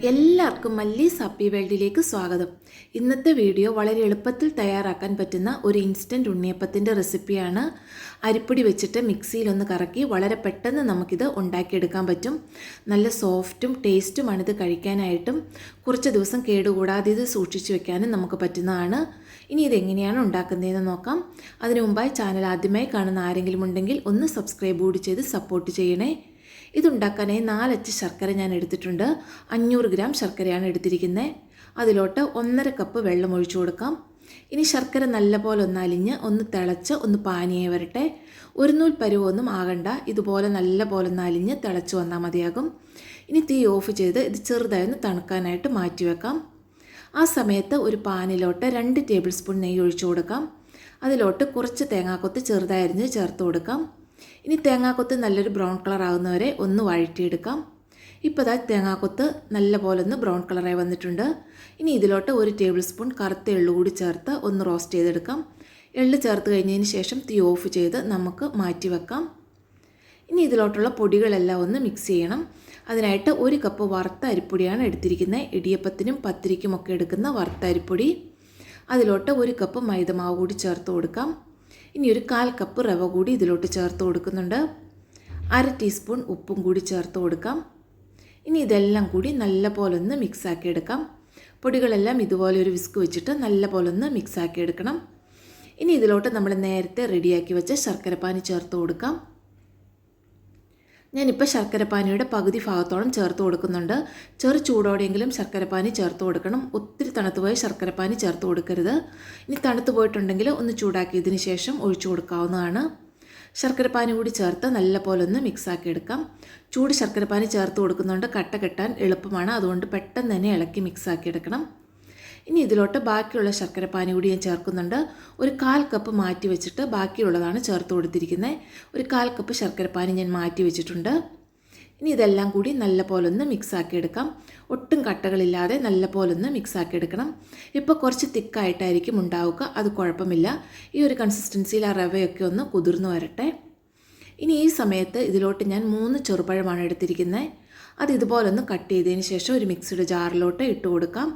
എല്ലാവർക്കും മല്ലീസ് ഹാപ്പി വേൾഡിലേക്ക് സ്വാഗതം. ഇന്നത്തെ വീഡിയോ വളരെ എളുപ്പത്തിൽ തയ്യാറാക്കാൻ പറ്റുന്ന ഒരു ഇൻസ്റ്റൻറ്റ് ഉണ്ണിയപ്പത്തിൻ്റെ റെസിപ്പിയാണ്. അരിപ്പൊടി വെച്ചിട്ട് മിക്സിയിലൊന്ന് കറക്കി വളരെ പെട്ടെന്ന് നമുക്കിത് ഉണ്ടാക്കിയെടുക്കാൻ പറ്റും. നല്ല സോഫ്റ്റും ടേസ്റ്റുമാണിത് കഴിക്കാനായിട്ടും. കുറച്ച് ദിവസം കേടുകൂടാതെ ഇത് സൂക്ഷിച്ചു വെക്കാനും നമുക്ക് പറ്റുന്നതാണ്. ഇനി ഇതെങ്ങനെയാണ് ഉണ്ടാക്കുന്നതെന്ന് നോക്കാം. അതിനു മുമ്പായി ചാനൽ ആദ്യമായി കാണുന്ന ആരെങ്കിലും ഉണ്ടെങ്കിൽ ഒന്ന് സബ്സ്ക്രൈബ് കൂടി ചെയ്ത് സപ്പോർട്ട് ചെയ്യണേ. ഇതുണ്ടാക്കാനായി 4 അച്ച് ശർക്കര ഞാൻ എടുത്തിട്ടുണ്ട്. 500 ഗ്രാം ശർക്കരയാണ് എടുത്തിരിക്കുന്നത്. അതിലോട്ട് 1.5 കപ്പ് വെള്ളം ഒഴിച്ചു കൊടുക്കാം. ഇനി ശർക്കര നല്ലപോലെ ഒന്ന് അലിഞ്ഞ് ഒന്ന് തിളച്ച് ഒന്ന് പാനിയായി വരട്ടെ. ഒരു നൂൽ പരുവൊന്നും ആകണ്ട, ഇതുപോലെ നല്ലപോലെ ഒന്ന് അലിഞ്ഞ് തിളച്ച് വന്നാൽ മതിയാകും. ഇനി തീ ഓഫ് ചെയ്ത് ഇത് ചെറുതായി ഒന്ന് തണുക്കാനായിട്ട് മാറ്റി വെക്കാം. ആ സമയത്ത് ഒരു പാനിലോട്ട് 2 ടേബിൾ സ്പൂൺ നെയ്യ് ഒഴിച്ചു കൊടുക്കാം. അതിലോട്ട് കുറച്ച് തേങ്ങാക്കൊത്ത് ചെറുതായി അരിഞ്ഞ് ചേർത്ത് കൊടുക്കാം. ഇനി തേങ്ങാക്കൊത്ത് നല്ലൊരു ബ്രൗൺ കളർ ആകുന്നവരെ ഒന്ന് വഴറ്റിയെടുക്കാം. ഇപ്പോൾ ദാ തേങ്ങാക്കൊത്ത് നല്ലപോലെ ഒന്ന് ബ്രൗൺ കളറായി വന്നിട്ടുണ്ട്. ഇനി ഇതിലോട്ട് 1 ടേബിൾ സ്പൂൺ കറുത്ത എള്ളു കൂടി ചേർത്ത് ഒന്ന് റോസ്റ്റ് ചെയ്തെടുക്കാം. എള്ള് ചേർത്ത് കഴിഞ്ഞതിന് ശേഷം തീ ഓഫ് ചെയ്ത് നമുക്ക് മാറ്റി വെക്കാം. ഇനി ഇതിലോട്ടുള്ള പൊടികളെല്ലാം ഒന്ന് മിക്സ് ചെയ്യണം. അതിനായിട്ട് 1 കപ്പ് വറുത്ത അരിപ്പൊടിയാണ് എടുത്തിരിക്കുന്നത്. ഇടിയപ്പത്തിനും പത്തിരിക്കുമൊക്കെ എടുക്കുന്ന വറുത്ത അരിപ്പൊടി. അതിലോട്ട് 1 കപ്പ് മൈദമാവ് കൂടി ചേർത്ത് കൊടുക്കാം. ഇനി ഒരു 1/4 കപ്പ് റവ കൂടി ഇതിലോട്ട് ചേർത്ത് കൊടുക്കുന്നുണ്ട്. 1/2 ടീസ്പൂൺ ഉപ്പും കൂടി ചേർത്ത് കൊടുക്കാം. ഇനി ഇതെല്ലാം കൂടി നല്ലപോലെ ഒന്ന് മിക്സാക്കി എടുക്കാം. പൊടികളെല്ലാം ഇതുപോലെ ഒരു വിസ്ക് വെച്ചിട്ട് നല്ലപോലെ ഒന്ന് മിക്സാക്കി എടുക്കണം. ഇനി ഇതിലോട്ട് നമ്മൾ നേരത്തെ റെഡിയാക്കി വെച്ച ശർക്കരപ്പാനി ചേർത്ത് കൊടുക്കാം. ഞാനിപ്പോൾ ശർക്കരപ്പാനിയുടെ പകുതി ഭാഗത്തോളം ചേർത്ത് കൊടുക്കുന്നുണ്ട്. ചെറു ചൂടോടെയെങ്കിലും ശർക്കരപ്പാനി ചേർത്ത് കൊടുക്കണം. ഒത്തിരി തണുത്ത് പോയ ശർക്കരപ്പാനി ചേർത്ത് കൊടുക്കരുത്. ഇനി തണുത്ത് പോയിട്ടുണ്ടെങ്കിൽ ഒന്ന് ചൂടാക്കിയതിന് ശേഷം ഒഴിച്ചു കൊടുക്കാവുന്നതാണ്. ശർക്കരപ്പാനി കൂടി ചേർത്ത് നല്ലപോലെ ഒന്ന് മിക്സാക്കി എടുക്കാം. ചൂട് ശർക്കരപ്പാനി ചേർത്ത് കൊടുക്കുന്നുണ്ട് കട്ട കെട്ടാൻ എളുപ്പമാണ്. അതുകൊണ്ട് പെട്ടെന്ന് തന്നെ ഇളക്കി മിക്സാക്കി എടുക്കണം. ഇനി ഇതിലോട്ട് ബാക്കിയുള്ള ശർക്കരപ്പാനി കൂടി ഞാൻ ചേർക്കുന്നുണ്ട്. ഒരു 1/4 കപ്പ് മാറ്റി വെച്ചിട്ട് ബാക്കിയുള്ളതാണ് ചേർത്ത് കൊടുത്തിരിക്കുന്നത്. ഒരു 1/4 കപ്പ് ശർക്കരപ്പാനി ഞാൻ മാറ്റി വെച്ചിട്ടുണ്ട്. ഇനി ഇതെല്ലാം കൂടി നല്ലപോലെ ഒന്ന് മിക്സാക്കി എടുക്കാം. ഒട്ടും കട്ടകളില്ലാതെ നല്ലപോലെ ഒന്ന് മിക്സാക്കി എടുക്കണം. ഇപ്പോൾ കുറച്ച് തിക്കായിട്ടായിരിക്കും ഉണ്ടാവുക, അത് കുഴപ്പമില്ല. ഈ ഒരു കൺസിസ്റ്റൻസിയിൽ ആ റവയൊക്കെ ഒന്ന് കുതിർന്നു വരട്ടെ. ഇനി ഈ സമയത്ത് ഇതിലോട്ട് ഞാൻ 3 ചെറുപഴമാണ് എടുത്തിരിക്കുന്നത്. അത് ഇതുപോലെ ഒന്ന് കട്ട് ചെയ്തതിന് ശേഷം ഒരു മിക്സിയുടെ ജാറിലോട്ട് ഇട്ട് കൊടുക്കാം.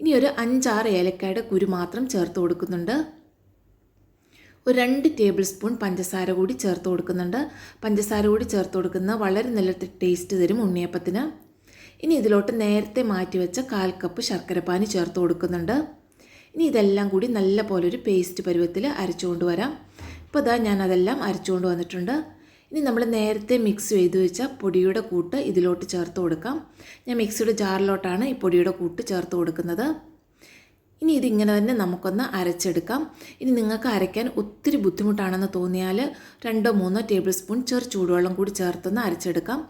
ഇനി ഒരു 5-6 ഏലക്കായുടെ കുരു മാത്രം ചേർത്ത് കൊടുക്കുന്നുണ്ട്. ഒരു 2 ടേബിൾ സ്പൂൺ പഞ്ചസാര കൂടി ചേർത്ത് കൊടുക്കുന്നുണ്ട്. പഞ്ചസാര കൂടി ചേർത്ത് കൊടുക്കുന്നത് വളരെ നല്ല ടേസ്റ്റ് തരും ഉണ്ണിയപ്പത്തിന്. ഇനി ഇതിലോട്ട് നേരത്തെ മാറ്റി വെച്ച 1/4 കപ്പ് ശർക്കരപ്പാനി ചേർത്ത് കൊടുക്കുന്നുണ്ട്. ഇനി ഇതെല്ലാം കൂടി നല്ല പോലെ ഒരു പേസ്റ്റ് പരുവത്തിൽ അരച്ചുകൊണ്ട് വരാം. ഇപ്പോൾ ഇതാ ഞാൻ അതെല്ലാം അരച്ചുകൊണ്ട് വന്നിട്ടുണ്ട്. ഇനി നമ്മൾ നേരത്തെ മിക്സ് ചെയ്ത് വെച്ച പൊടിയുടെ കൂട്ട് ഇതിലോട്ട് ചേർത്ത് കൊടുക്കാം. ഞാൻ മിക്സിയുടെ ജാറിലോട്ടാണ് ഈ പൊടിയുടെ കൂട്ട് ചേർത്ത് കൊടുക്കുന്നത്. ഇനി ഇതിങ്ങനെ തന്നെ നമുക്കൊന്ന് അരച്ചെടുക്കാം. ഇനി നിങ്ങൾക്ക് അരയ്ക്കാൻ ഒത്തിരി ബുദ്ധിമുട്ടാണെന്ന് തോന്നിയാൽ 2-3 ടേബിൾ സ്പൂൺ ചെറു ചൂടുവെള്ളം കൂടി ചേർത്തൊന്ന് അരച്ചെടുക്കാം.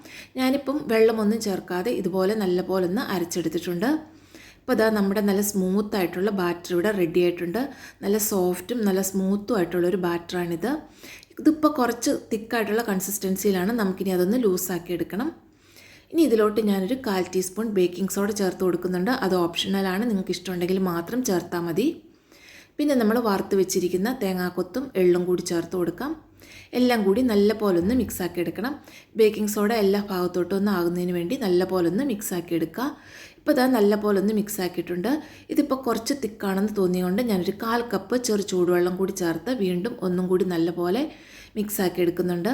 ഞാനിപ്പം വെള്ളമൊന്നും ചേർക്കാതെ ഇതുപോലെ നല്ലപോലെ ഒന്ന് അരച്ചെടുത്തിട്ടുണ്ട്. ഇപ്പോൾ ഇതാ നമ്മുടെ നല്ല സ്മൂത്തായിട്ടുള്ള ബാറ്റർ ഇവിടെ റെഡി ആയിട്ടുണ്ട്. നല്ല സോഫ്റ്റും നല്ല സ്മൂത്തും ആയിട്ടുള്ളൊരു ബാറ്ററാണിത്. ഇതിപ്പോൾ കുറച്ച് തിക്കായിട്ടുള്ള കൺസിസ്റ്റൻസിയിലാണ്. നമുക്കിനി അതൊന്ന് ലൂസാക്കി എടുക്കണം. ഇനി ഇതിലോട്ട് ഞാനൊരു 1/4 ടീസ്പൂൺ ബേക്കിംഗ് സോഡ ചേർത്ത് കൊടുക്കുന്നുണ്ട്. അത് ഓപ്ഷണലാണ്, നിങ്ങൾക്ക് ഇഷ്ടമുണ്ടെങ്കിൽ മാത്രം ചേർത്താൽ മതി. പിന്നെ നമ്മൾ വറുത്ത് വെച്ചിരിക്കുന്ന തേങ്ങാക്കൊത്തും എള്ളും കൂടി ചേർത്ത് കൊടുക്കാം. എല്ലാം കൂടി നല്ലപോലെ ഒന്ന് മിക്സാക്കി എടുക്കണം. ബേക്കിംഗ് സോഡ എല്ലാ ഭാഗത്തോട്ടും ഒന്ന് ആകുന്നതിന് വേണ്ടി നല്ലപോലെ ഒന്ന് മിക്സാക്കി എടുക്കുക. ഇപ്പോൾ ഇതാ നല്ലപോലെ ഒന്ന് മിക്സാക്കിയിട്ടുണ്ട്. ഇതിപ്പോൾ കുറച്ച് തിക്കാണെന്ന് തോന്നിയുകൊണ്ട് ഞാനൊരു 1/4 കപ്പ് ചെറു ചൂടുവെള്ളം കൂടി ചേർത്ത് വീണ്ടും ഒന്നും കൂടി നല്ലപോലെ മിക്സാക്കി എടുക്കുന്നുണ്ട്.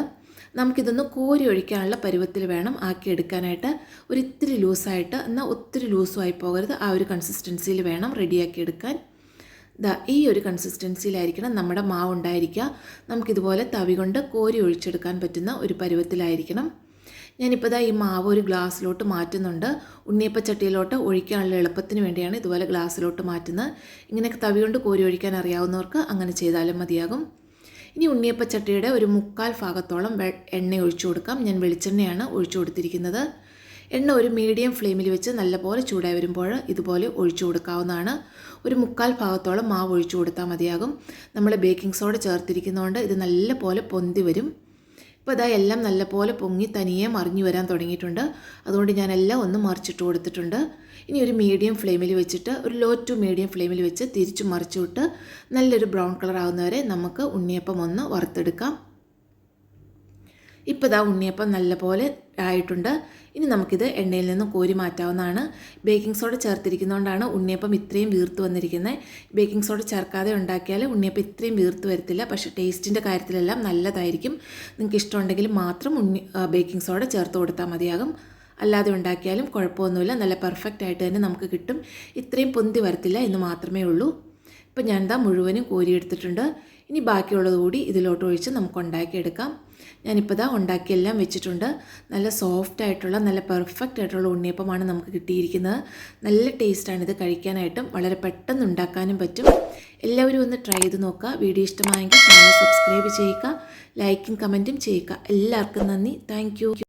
നമുക്കിതൊന്ന് കോരി ഒഴിക്കാനുള്ള പരുവത്തിൽ വേണം ആക്കിയെടുക്കാനായിട്ട്. ഒരിത്തിരി ലൂസായിട്ട്, എന്നാൽ ഒത്തിരി ലൂസുമായി പോകരുത്. ആ ഒരു കൺസിസ്റ്റൻസിയിൽ വേണം റെഡിയാക്കി എടുക്കാൻ. ഈ ഒരു കൺസിസ്റ്റൻസിയിലായിരിക്കണം നമ്മുടെ മാവ് ഉണ്ടായിരിക്കുക. നമുക്കിതുപോലെ തവി കൊണ്ട് കോരി ഒഴിച്ചെടുക്കാൻ പറ്റുന്ന ഒരു പരുവത്തിലായിരിക്കണം. ഞാനിപ്പോൾ ഈ മാവ് ഒരു ഗ്ലാസ്സിലോട്ട് മാറ്റുന്നുണ്ട്. ഉണ്ണിയപ്പച്ചട്ടിയിലോട്ട് ഒഴിക്കാനുള്ള എളുപ്പത്തിന് വേണ്ടിയാണ് ഇതുപോലെ ഗ്ലാസ്സിലോട്ട് മാറ്റുന്നത്. ഇങ്ങനെ തവി കൊണ്ട് കോരി ഒഴിക്കാൻ അറിയാവുന്നവർക്ക് അങ്ങനെ ചെയ്താലും മതിയാകും. ഇനി ഉണ്ണിയപ്പച്ചട്ടിയുടെ ഒരു 1/4 ഭാഗത്തോളം എണ്ണ ഒഴിച്ചു കൊടുക്കാം. ഞാൻ വെളിച്ചെണ്ണയാണ് ഒഴിച്ചു കൊടുത്തിരിക്കുന്നത്. എണ്ണ ഒരു മീഡിയം ഫ്ലെയിമിൽ വെച്ച് നല്ലപോലെ ചൂടായി വരുമ്പോൾ ഇതുപോലെ ഒഴിച്ചു കൊടുക്കാവുന്നതാണ്. ഒരു 1/4 ഭാഗത്തോളം മാവ് ഒഴിച്ചു കൊടുത്താൽ മതിയാകും. നമ്മൾ ബേക്കിംഗ് സോഡ ചേർത്തിരിക്കുന്നതുകൊണ്ട് ഇത് നല്ലപോലെ പൊന്തി വരും. ഇപ്പോൾ ഇതാ എല്ലാം നല്ലപോലെ പൊങ്ങി തനിയെ മറിഞ്ഞു വരാൻ തുടങ്ങിയിട്ടുണ്ട്. അതുകൊണ്ട് ഞാനെല്ലാം ഒന്ന് മറിച്ചിട്ട് കൊടുത്തിട്ടുണ്ട്. ഇനി ഒരു മീഡിയം ഫ്ലെയിമിൽ വെച്ചിട്ട്, ഒരു ലോ ടു മീഡിയം ഫ്ലെയിമിൽ വെച്ച് തിരിച്ചു മറിച്ചിട്ട് നല്ലൊരു ബ്രൗൺ കളർ ആകുന്നവരെ നമുക്ക് ഉണ്ണിയപ്പം ഒന്ന് വറുത്തെടുക്കാം. ഇപ്പോൾ ഇതാ ഉണ്ണിയപ്പം നല്ലപോലെ ആയിട്ടുണ്ട്. ഇനി നമുക്കിത് എണ്ണയിൽ നിന്ന് കോരി മാറ്റാവുന്നതാണ്. ബേക്കിംഗ് സോഡ ചേർത്തിരിക്കുന്നതുകൊണ്ടാണ് ഉണ്ണിയപ്പം ഇത്രയും വീർത്ത് വന്നിരിക്കുന്നത്. ബേക്കിംഗ് സോഡ ചേർക്കാതെ ഉണ്ടാക്കിയാൽ ഉണ്ണിയപ്പം ഇത്രയും വീർത്ത് വരത്തില്ല. പക്ഷേ ടേസ്റ്റിൻ്റെ കാര്യത്തിലെല്ലാം നല്ലതായിരിക്കും. നിങ്ങൾക്ക് ഇഷ്ടമുണ്ടെങ്കിൽ മാത്രം ബേക്കിംഗ് സോഡ ചേർത്ത് കൊടുത്താൽ മതിയാകും. അല്ലാതെ ഉണ്ടാക്കിയാലും കുഴപ്പമൊന്നുമില്ല. നല്ല പെർഫെക്റ്റ് ആയിട്ട് തന്നെ നമുക്ക് കിട്ടും. ഇത്രയും പൊന്തി വരത്തില്ല എന്ന് മാത്രമേ ഉള്ളൂ. ഇപ്പം ഞാൻ മുഴുവനും കോരിയെടുത്തിട്ടുണ്ട്. ഇനി ബാക്കിയുള്ളത് കൂടി ഇതിലോട്ട് ഒഴിച്ച് നമുക്ക് ഉണ്ടാക്കിയെടുക്കാം. ഞാനിപ്പോൾ ഉണ്ടാക്കിയെല്ലാം വെച്ചിട്ടുണ്ട്. നല്ല സോഫ്റ്റ് ആയിട്ടുള്ള നല്ല പെർഫെക്റ്റ് ആയിട്ടുള്ള ഉണ്ണിയപ്പമാണ് നമുക്ക് കിട്ടിയിരിക്കുന്നത്. നല്ല ടേസ്റ്റാണ് ഇത് കഴിക്കാനായിട്ടും. വളരെ പെട്ടെന്ന് ഉണ്ടാക്കാനും പറ്റും. എല്ലാവരും ഒന്ന് ട്രൈ ചെയ്ത് നോക്കുക. വീഡിയോ ഇഷ്ടമായെങ്കിൽ ചാനൽ സബ്സ്ക്രൈബ് ചെയ്യുക, ലൈക്കും കമൻറ്റും ചെയ്യുക. എല്ലാവർക്കും നന്ദി. Thank you.